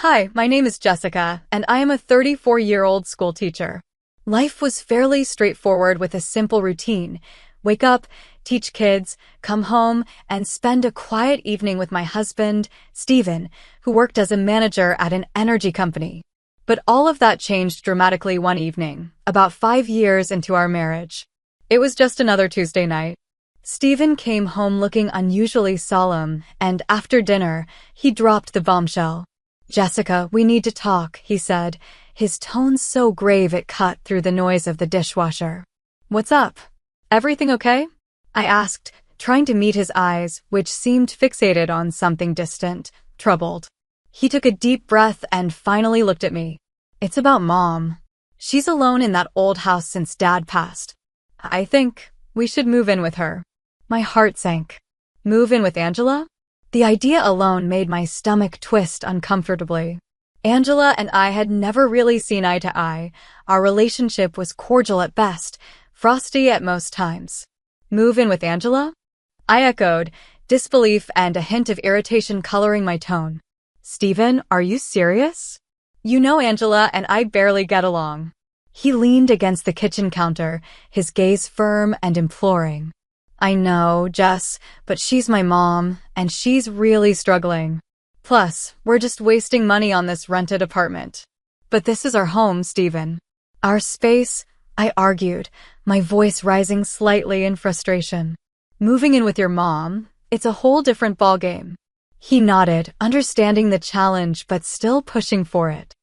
Hi, my name is Jessica, and I am a 34-year-old school teacher. Life was fairly straightforward with a simple routine. Wake up, teach kids, come home, and spend a quiet evening with my husband, Steven, who worked as a manager at an energy company. But all of that changed dramatically one evening, about 5 years into our marriage. It was just another Tuesday night. Steven came home looking unusually solemn, and after dinner, he dropped the bombshell. "Jessica, we need to talk," he said, his tone so grave it cut through the noise of the dishwasher. "What's up? Everything okay?" I asked, trying to meet his eyes, which seemed fixated on something distant, troubled. He took a deep breath and finally looked at me. "It's about Mom. She's alone in that old house since Dad passed. I think we should move in with her." My heart sank. Move in with Angela? The idea alone made my stomach twist uncomfortably. Angela and I had never really seen eye to eye. Our relationship was cordial at best, frosty at most times. "Move in with Angela?" I echoed, disbelief and a hint of irritation coloring my tone. "Steven, are you serious? You know Angela and I barely get along." He leaned against the kitchen counter, his gaze firm and imploring. "I know, Jess, but she's my mom, and she's really struggling. Plus, we're just wasting money on this rented apartment." "But this is our home, Steven. Our space," I argued, my voice rising slightly in frustration. "Moving in with your mom, it's a whole different ballgame." He nodded, understanding the challenge but still pushing for it.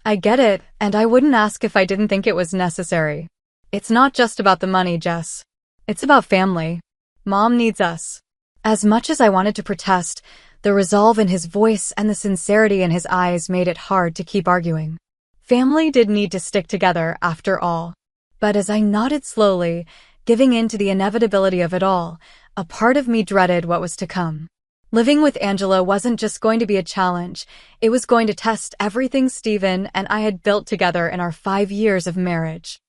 "I get it, and I wouldn't ask if I didn't think it was necessary. It's not just about the money, Jess. It's about family. Mom needs us." As much as I wanted to protest, the resolve in his voice and the sincerity in his eyes made it hard to keep arguing. Family did need to stick together, after all. But as I nodded slowly, giving in to the inevitability of it all, a part of me dreaded what was to come. Living with Angela wasn't just going to be a challenge, it was going to test everything Steven and I had built together in our 5 years of marriage.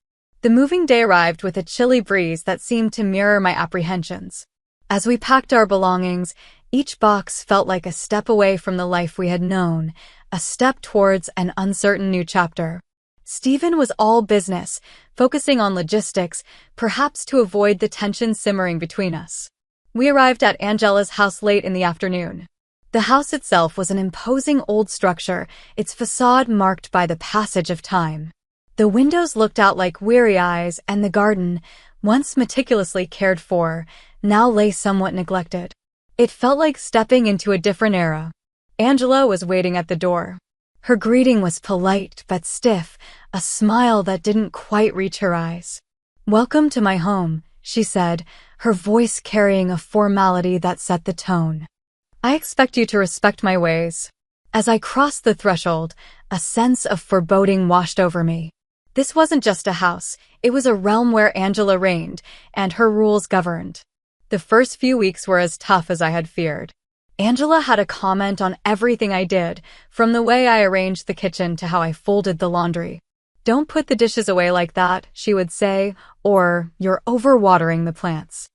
The moving day arrived with a chilly breeze that seemed to mirror my apprehensions. As we packed our belongings, each box felt like a step away from the life we had known, a step towards an uncertain new chapter. Steven was all business, focusing on logistics, perhaps to avoid the tension simmering between us. We arrived at Angela's house late in the afternoon. The house itself was an imposing old structure, its facade marked by the passage of time. The windows looked out like weary eyes, and the garden, once meticulously cared for, now lay somewhat neglected. It felt like stepping into a different era. Angela was waiting at the door. Her greeting was polite but stiff, a smile that didn't quite reach her eyes. "Welcome to my home," she said, her voice carrying a formality that set the tone. "I expect you to respect my ways." As I crossed the threshold, a sense of foreboding washed over me. This wasn't just a house, it was a realm where Angela reigned, and her rules governed. The first few weeks were as tough as I had feared. Angela had a comment on everything I did, from the way I arranged the kitchen to how I folded the laundry. "Don't put the dishes away like that," she would say, or "You're overwatering the plants."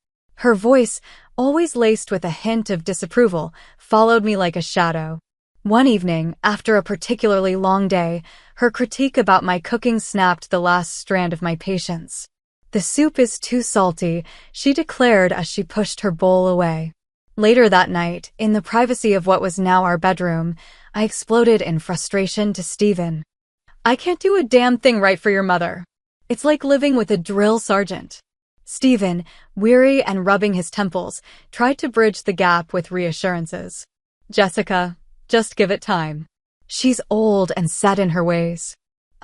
Her voice, always laced with a hint of disapproval, followed me like a shadow. One evening, after a particularly long day, her critique about my cooking snapped the last strand of my patience. "The soup is too salty," she declared as she pushed her bowl away. Later that night, in the privacy of what was now our bedroom, I exploded in frustration to Steven. "I can't do a damn thing right for your mother. It's like living with a drill sergeant." Steven, weary and rubbing his temples, tried to bridge the gap with reassurances. "Jessica, just give it time. She's old and set in her ways."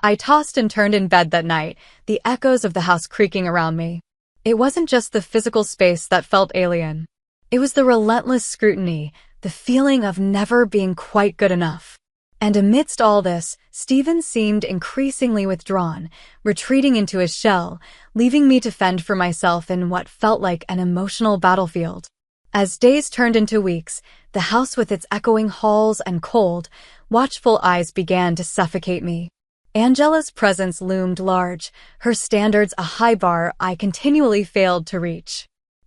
I tossed and turned in bed that night, the echoes of the house creaking around me. It wasn't just the physical space that felt alien. It was the relentless scrutiny, the feeling of never being quite good enough. And amidst all this, Steven seemed increasingly withdrawn, retreating into his shell, leaving me to fend for myself in what felt like an emotional battlefield. As days turned into weeks, the house with its echoing halls and cold, watchful eyes began to suffocate me. Angela's presence loomed large, her standards a high bar I continually failed to reach.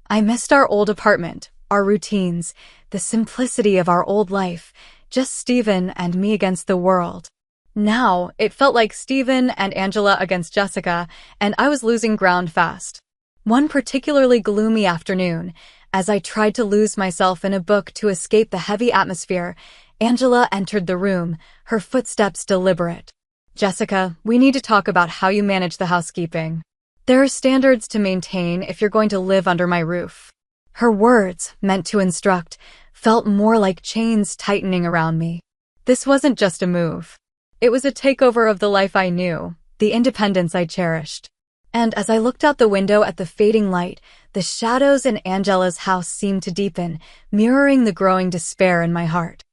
I missed our old apartment, our routines, the simplicity of our old life, just Steven and me against the world. Now, it felt like Steven and Angela against Jessica, and I was losing ground fast. One particularly gloomy afternoon, as I tried to lose myself in a book to escape the heavy atmosphere, Angela entered the room, her footsteps deliberate. "Jessica, we need to talk about how you manage the housekeeping. There are standards to maintain if you're going to live under my roof." Her words, meant to instruct, felt more like chains tightening around me. This wasn't just a move. It was a takeover of the life I knew, the independence I cherished. And as I looked out the window at the fading light, the shadows in Angela's house seemed to deepen, mirroring the growing despair in my heart.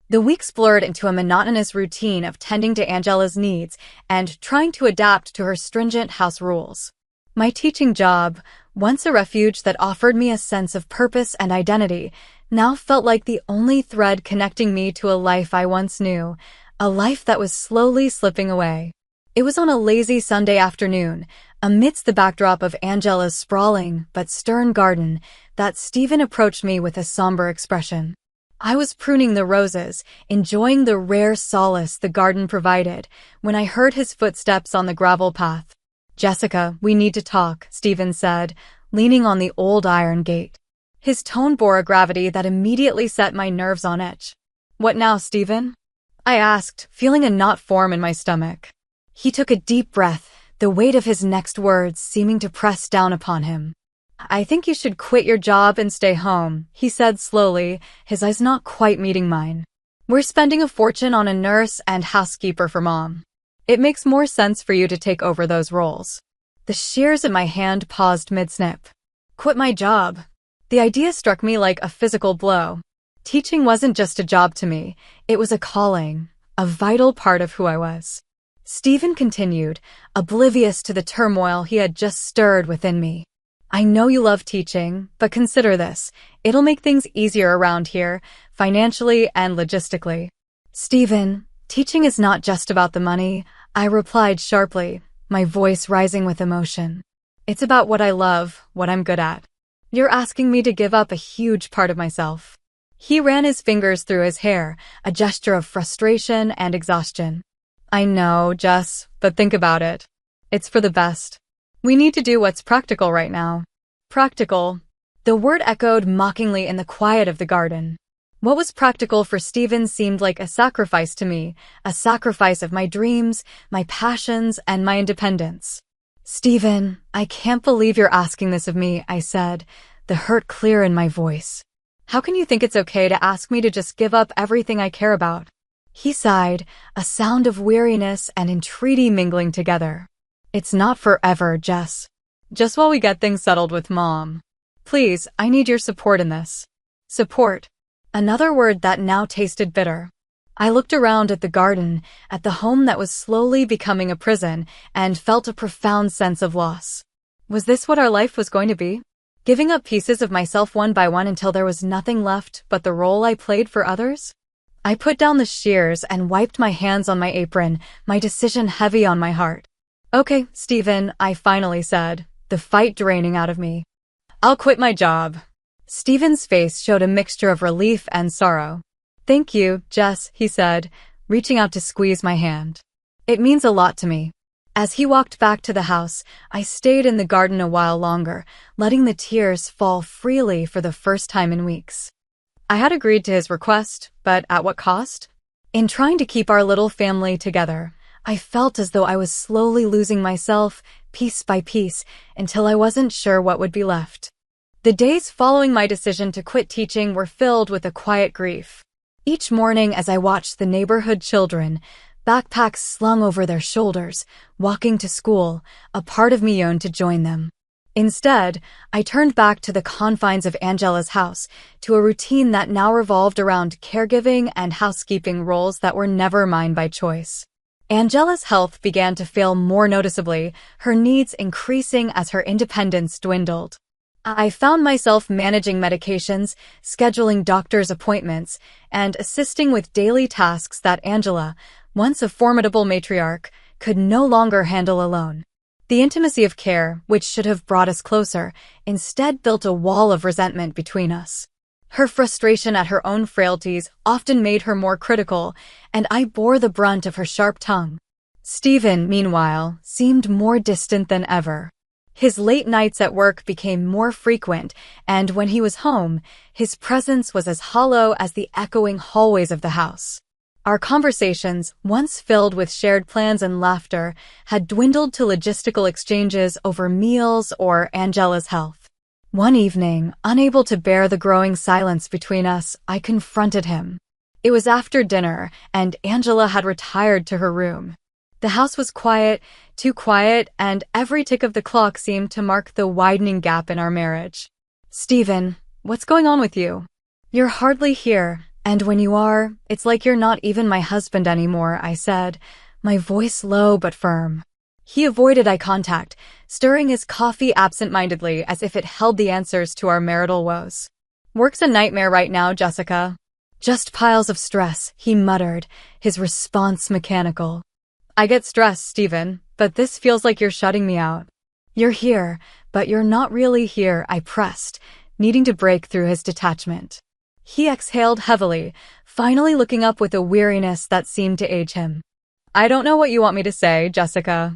The weeks blurred into a monotonous routine of tending to Angela's needs and trying to adapt to her stringent house rules. My teaching job, once a refuge that offered me a sense of purpose and identity, now felt like the only thread connecting me to a life I once knew, a life that was slowly slipping away. It was on a lazy Sunday afternoon, amidst the backdrop of Angela's sprawling but stern garden, that Steven approached me with a somber expression. I was pruning the roses, enjoying the rare solace the garden provided, when I heard his footsteps on the gravel path. "Jessica, we need to talk," Steven said, leaning on the old iron gate. His tone bore a gravity that immediately set my nerves on edge. "What now, Steven?" I asked, feeling a knot form in my stomach. He took a deep breath, the weight of his next words seeming to press down upon him. "I think you should quit your job and stay home," he said slowly, his eyes not quite meeting mine. "We're spending a fortune on a nurse and housekeeper for Mom. It makes more sense for you to take over those roles." The shears in my hand paused mid-snip. Quit my job. The idea struck me like a physical blow. Teaching wasn't just a job to me, it was a calling, a vital part of who I was. Steven continued, oblivious to the turmoil he had just stirred within me. "I know you love teaching, but consider this. It'll make things easier around here, financially and logistically." "Steven, teaching is not just about the money," I replied sharply, my voice rising with emotion. "It's about what I love, what I'm good at. You're asking me to give up a huge part of myself." He ran his fingers through his hair, a gesture of frustration and exhaustion. "I know, Jess, but think about it. It's for the best. We need to do what's practical right now." Practical. The word echoed mockingly in the quiet of the garden. What was practical for Steven seemed like a sacrifice to me, a sacrifice of my dreams, my passions, and my independence. "Steven, I can't believe you're asking this of me," I said, the hurt clear in my voice. "How can you think it's okay to ask me to just give up everything I care about?" He sighed, a sound of weariness and entreaty mingling together. "It's not forever, Jess. Just while we get things settled with Mom. Please, I need your support in this." Support. Another word that now tasted bitter. I looked around at the garden, at the home that was slowly becoming a prison, and felt a profound sense of loss. Was this what our life was going to be? Giving up pieces of myself one by one until there was nothing left but the role I played for others? I put down the shears and wiped my hands on my apron, my decision heavy on my heart. "Okay, Steven," I finally said, the fight draining out of me. "I'll quit my job." Steven's face showed a mixture of relief and sorrow. "Thank you, Jess," he said, reaching out to squeeze my hand. "It means a lot to me." As he walked back to the house, I stayed in the garden a while longer, letting the tears fall freely for the first time in weeks. I had agreed to his request, but at what cost? In trying to keep our little family together, I felt as though I was slowly losing myself, piece by piece, until I wasn't sure what would be left. The days following my decision to quit teaching were filled with a quiet grief. Each morning as I watched the neighborhood children, backpacks slung over their shoulders, walking to school, a part of me yearned to join them. Instead, I turned back to the confines of Angela's house, to a routine that now revolved around caregiving and housekeeping roles that were never mine by choice. Angela's health began to fail more noticeably, her needs increasing as her independence dwindled. I found myself managing medications, scheduling doctor's appointments, and assisting with daily tasks that Angela, once a formidable matriarch, could no longer handle alone. The intimacy of care, which should have brought us closer, instead built a wall of resentment between us. Her frustration at her own frailties often made her more critical, and I bore the brunt of her sharp tongue. Stephen, meanwhile, seemed more distant than ever. His late nights at work became more frequent, and when he was home, his presence was as hollow as the echoing hallways of the house. Our conversations, once filled with shared plans and laughter, had dwindled to logistical exchanges over meals or Angela's health. One evening, unable to bear the growing silence between us, I confronted him. It was after dinner, and Angela had retired to her room. The house was quiet, too quiet, and every tick of the clock seemed to mark the widening gap in our marriage. "Stephen, what's going on with you? You're hardly here, and when you are, it's like you're not even my husband anymore," I said, my voice low but firm. He avoided eye contact, stirring his coffee absent-mindedly as if it held the answers to our marital woes. "Work's a nightmare right now, Jessica." "Just piles of stress," he muttered, his response mechanical. "I get stressed, Stephen, but this feels like you're shutting me out." "You're here, but you're not really here," I pressed, needing to break through his detachment. He exhaled heavily, finally looking up with a weariness that seemed to age him. "I don't know what you want me to say, Jessica.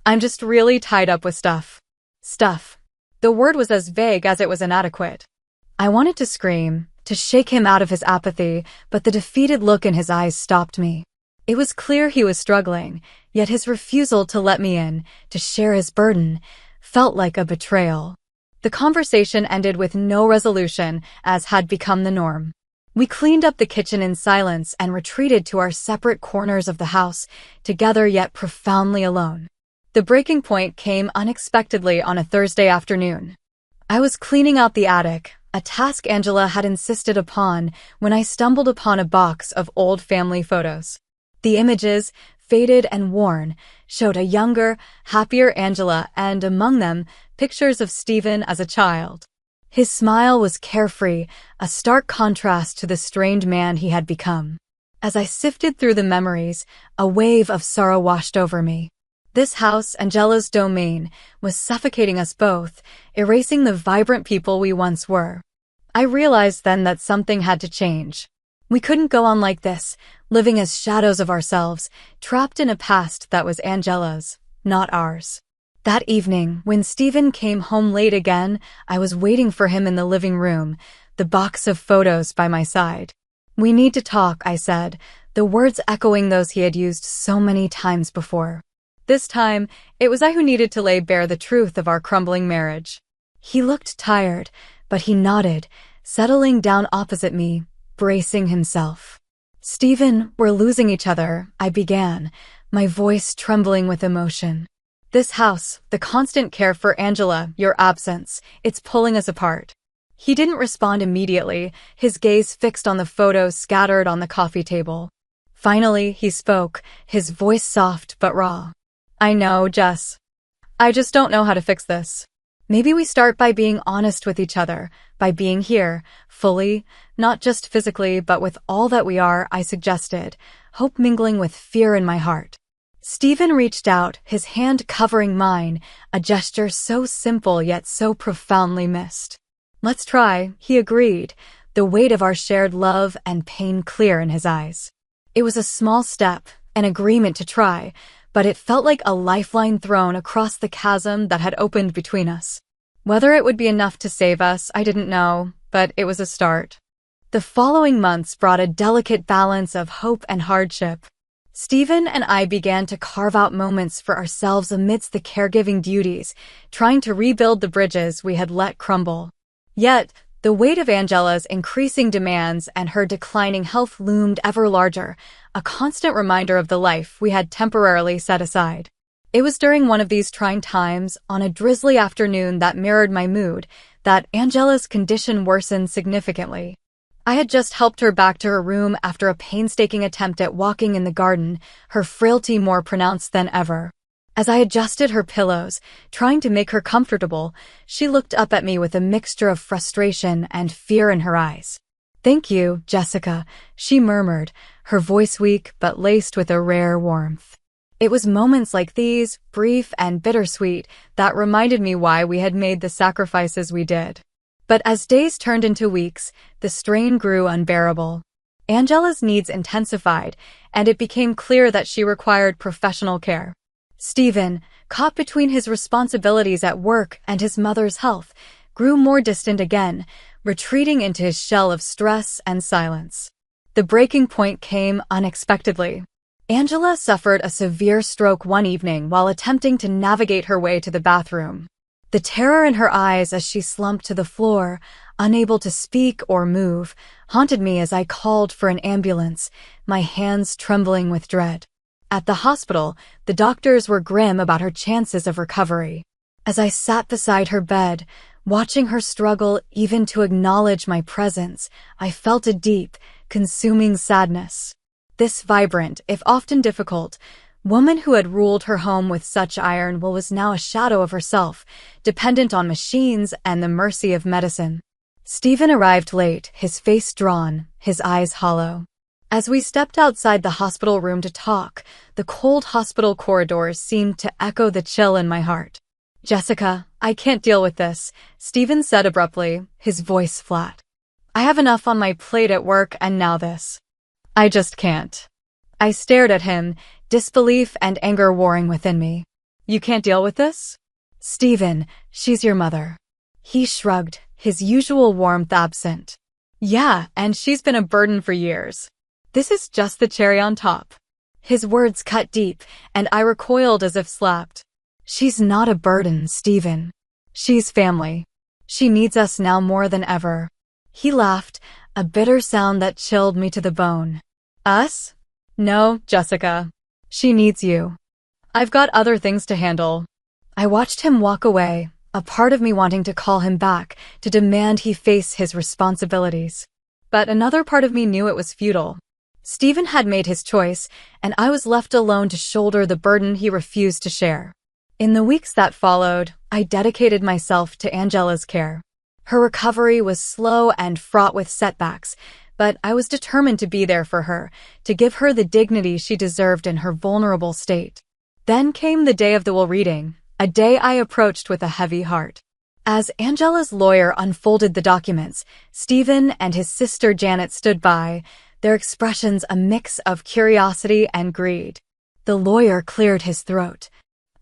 I'm just really tied up with stuff." Stuff. The word was as vague as it was inadequate. I wanted to scream, to shake him out of his apathy, but the defeated look in his eyes stopped me. It was clear he was struggling, yet his refusal to let me in, to share his burden, felt like a betrayal. The conversation ended with no resolution, as had become the norm. We cleaned up the kitchen in silence and retreated to our separate corners of the house, together yet profoundly alone. The breaking point came unexpectedly on a Thursday afternoon. I was cleaning out the attic, a task Angela had insisted upon, when I stumbled upon a box of old family photos. The images, faded and worn, showed a younger, happier Angela, and among them, pictures of Stephen as a child. His smile was carefree, a stark contrast to the strained man he had become. As I sifted through the memories, a wave of sorrow washed over me. This house, Angela's domain, was suffocating us both, erasing the vibrant people we once were. I realized then that something had to change. We couldn't go on like this, living as shadows of ourselves, trapped in a past that was Angela's, not ours. That evening, when Stephen came home late again, I was waiting for him in the living room, the box of photos by my side. "We need to talk," I said, the words echoing those he had used so many times before. This time, it was I who needed to lay bare the truth of our crumbling marriage. He looked tired, but he nodded, settling down opposite me, bracing himself. "Stephen, we're losing each other," I began, my voice trembling with emotion. "This house, the constant care for Angela, your absence, it's pulling us apart." He didn't respond immediately, his gaze fixed on the photos scattered on the coffee table. Finally, he spoke, his voice soft but raw. "I know, Jess. I just don't know how to fix this. Maybe we start by being honest with each other, by being here, fully, not just physically but with all that we are," I suggested, hope mingling with fear in my heart. Stephen reached out, his hand covering mine, a gesture so simple yet so profoundly missed. "Let's try," he agreed, the weight of our shared love and pain clear in his eyes. It was a small step, an agreement to try, but it felt like a lifeline thrown across the chasm that had opened between us. Whether it would be enough to save us, I didn't know, but it was a start. The following months brought a delicate balance of hope and hardship. Stephen and I began to carve out moments for ourselves amidst the caregiving duties, trying to rebuild the bridges we had let crumble. Yet, the weight of Angela's increasing demands and her declining health loomed ever larger, a constant reminder of the life we had temporarily set aside. It was during one of these trying times, on a drizzly afternoon that mirrored my mood, that Angela's condition worsened significantly. I had just helped her back to her room after a painstaking attempt at walking in the garden, her frailty more pronounced than ever. As I adjusted her pillows, trying to make her comfortable, she looked up at me with a mixture of frustration and fear in her eyes. "Thank you, Jessica," she murmured, her voice weak but laced with a rare warmth. It was moments like these, brief and bittersweet, that reminded me why we had made the sacrifices we did. But as days turned into weeks, the strain grew unbearable. Angela's needs intensified, and it became clear that she required professional care. Stephen, caught between his responsibilities at work and his mother's health, grew more distant again, retreating into his shell of stress and silence. The breaking point came unexpectedly. Angela suffered a severe stroke one evening while attempting to navigate her way to the bathroom. The terror in her eyes as she slumped to the floor, unable to speak or move, haunted me as I called for an ambulance, my hands trembling with dread. At the hospital, the doctors were grim about her chances of recovery. As I sat beside her bed, watching her struggle even to acknowledge my presence, I felt a deep, consuming sadness. This vibrant, if often difficult, woman who had ruled her home with such iron was now a shadow of herself, dependent on machines and the mercy of medicine. Stephen arrived late, his face drawn, his eyes hollow. As we stepped outside the hospital room to talk, the cold hospital corridors seemed to echo the chill in my heart. "Jessica, I can't deal with this," Stephen said abruptly, his voice flat. "I have enough on my plate at work and now this. I just can't." I stared at him, disbelief and anger warring within me. "You can't deal with this?" "Stephen, she's your mother." He shrugged, his usual warmth absent. "Yeah, and she's been a burden for years. This is just the cherry on top." His words cut deep, and I recoiled as if slapped. "She's not a burden, Stephen. She's family. She needs us now more than ever." He laughed, a bitter sound that chilled me to the bone. "Us? No, Jessica. She needs you. I've got other things to handle." I watched him walk away, a part of me wanting to call him back, to demand he face his responsibilities. But another part of me knew it was futile. Stephen had made his choice, and I was left alone to shoulder the burden he refused to share. In the weeks that followed, I dedicated myself to Angela's care. Her recovery was slow and fraught with setbacks, but I was determined to be there for her, to give her the dignity she deserved in her vulnerable state. Then came the day of the will reading, a day I approached with a heavy heart. As Angela's lawyer unfolded the documents, Stephen and his sister Janet stood by, their expressions a mix of curiosity and greed. The lawyer cleared his throat.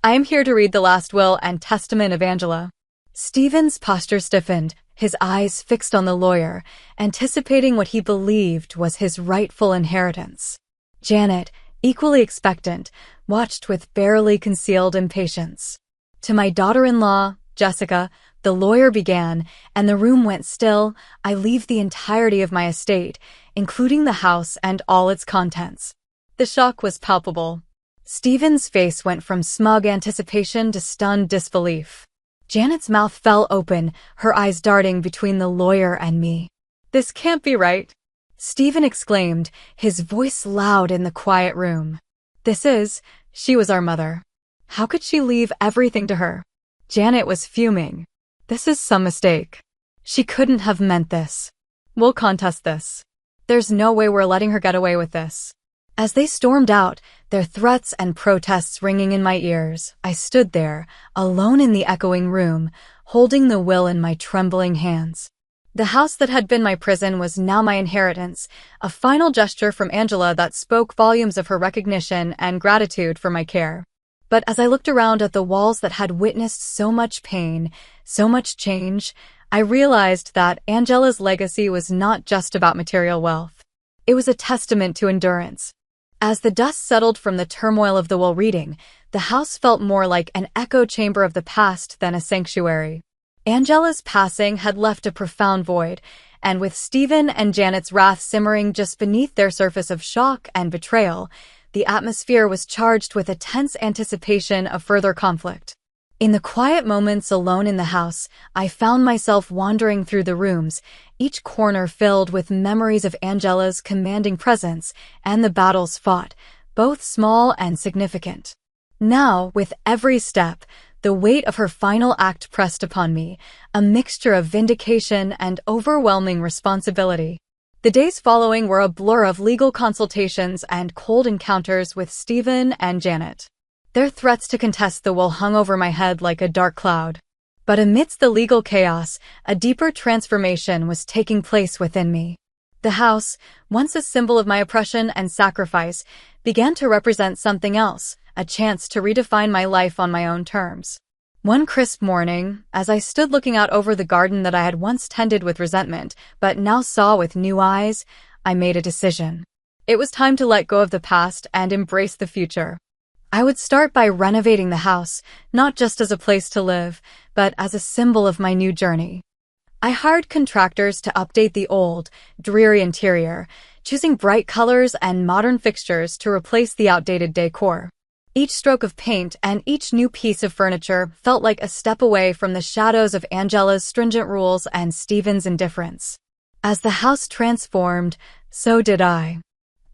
"I am here to read the last will and testament of Angela." Stephen's posture stiffened, his eyes fixed on the lawyer, anticipating what he believed was his rightful inheritance. Janet, equally expectant, watched with barely concealed impatience. "To my daughter-in-law, Jessica," the lawyer began, and the room went still. "I leave the entirety of my estate, including the house and all its contents." The shock was palpable. Stephen's face went from smug anticipation to stunned disbelief. Janet's mouth fell open, her eyes darting between the lawyer and me. "This can't be right," Stephen exclaimed, his voice loud in the quiet room. She was our mother. How could she leave everything to her?" Janet was fuming. "This is some mistake. She couldn't have meant this. We'll contest this. There's no way we're letting her get away with this." As they stormed out, their threats and protests ringing in my ears, I stood there, alone in the echoing room, holding the will in my trembling hands. The house that had been my prison was now my inheritance, a final gesture from Angela that spoke volumes of her recognition and gratitude for my care. But as I looked around at the walls that had witnessed so much pain, so much change, I realized that Angela's legacy was not just about material wealth. It was a testament to endurance. As the dust settled from the turmoil of the will reading, the house felt more like an echo chamber of the past than a sanctuary. Angela's passing had left a profound void, and with Stephen and Janet's wrath simmering just beneath their surface of shock and betrayal, the atmosphere was charged with a tense anticipation of further conflict. In the quiet moments alone in the house, I found myself wandering through the rooms, each corner filled with memories of Angela's commanding presence and the battles fought, both small and significant. Now, with every step, the weight of her final act pressed upon me, a mixture of vindication and overwhelming responsibility. The days following were a blur of legal consultations and cold encounters with Stephen and Janet. Their threats to contest the will hung over my head like a dark cloud. But amidst the legal chaos, a deeper transformation was taking place within me. The house, once a symbol of my oppression and sacrifice, began to represent something else, a chance to redefine my life on my own terms. One crisp morning, as I stood looking out over the garden that I had once tended with resentment, but now saw with new eyes, I made a decision. It was time to let go of the past and embrace the future. I would start by renovating the house, not just as a place to live, but as a symbol of my new journey. I hired contractors to update the old, dreary interior, choosing bright colors and modern fixtures to replace the outdated decor. Each stroke of paint and each new piece of furniture felt like a step away from the shadows of Angela's stringent rules and Stephen's indifference. As the house transformed, so did I.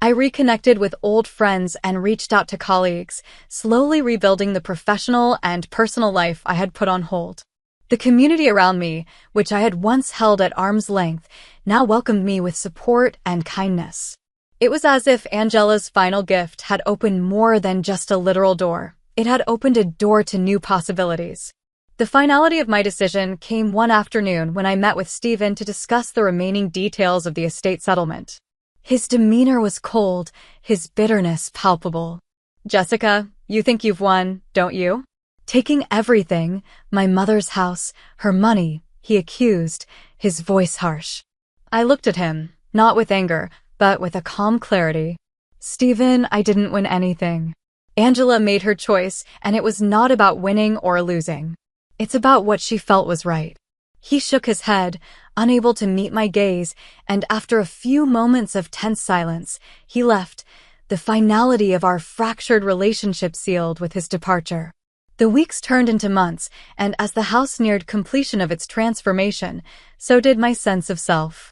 I reconnected with old friends and reached out to colleagues, slowly rebuilding the professional and personal life I had put on hold. The community around me, which I had once held at arm's length, now welcomed me with support and kindness. It was as if Angela's final gift had opened more than just a literal door. It had opened a door to new possibilities. The finality of my decision came one afternoon when I met with Stephen to discuss the remaining details of the estate settlement. His demeanor was cold, his bitterness palpable. "Jessica, you think you've won, don't you?" Taking everything, my mother's house, her money, he accused, his voice harsh. I looked at him, not with anger, but with a calm clarity. "Stephen, I didn't win anything. Angela made her choice, and it was not about winning or losing. It's about what she felt was right." He shook his head, unable to meet my gaze, and after a few moments of tense silence, he left, the finality of our fractured relationship sealed with his departure. The weeks turned into months, and as the house neared completion of its transformation, so did my sense of self.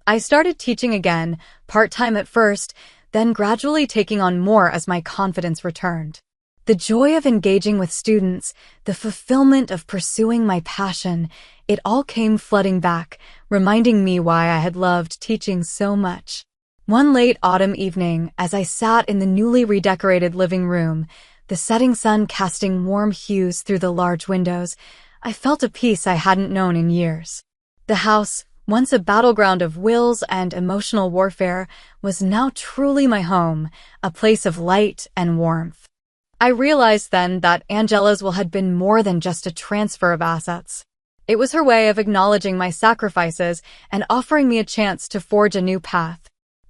I started teaching again, part-time at first, then gradually taking on more as my confidence returned. The joy of engaging with students, the fulfillment of pursuing my passion, it all came flooding back, reminding me why I had loved teaching so much. One late autumn evening, as I sat in the newly redecorated living room, the setting sun casting warm hues through the large windows, I felt a peace I hadn't known in years. The house, once a battleground of wills and emotional warfare, was now truly my home, a place of light and warmth. I realized then that Angela's will had been more than just a transfer of assets. It was her way of acknowledging my sacrifices and offering me a chance to forge a new path.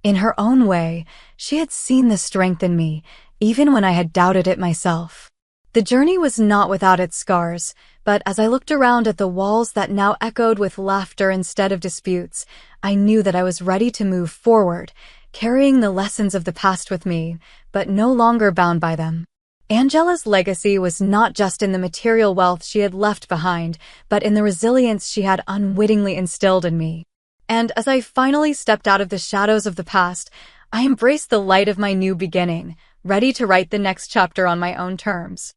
In her own way, she had seen the strength in me, even when I had doubted it myself. The journey was not without its scars, but as I looked around at the walls that now echoed with laughter instead of disputes, I knew that I was ready to move forward, carrying the lessons of the past with me, but no longer bound by them. Angela's legacy was not just in the material wealth she had left behind, but in the resilience she had unwittingly instilled in me. And as I finally stepped out of the shadows of the past, I embraced the light of my new beginning, ready to write the next chapter on my own terms.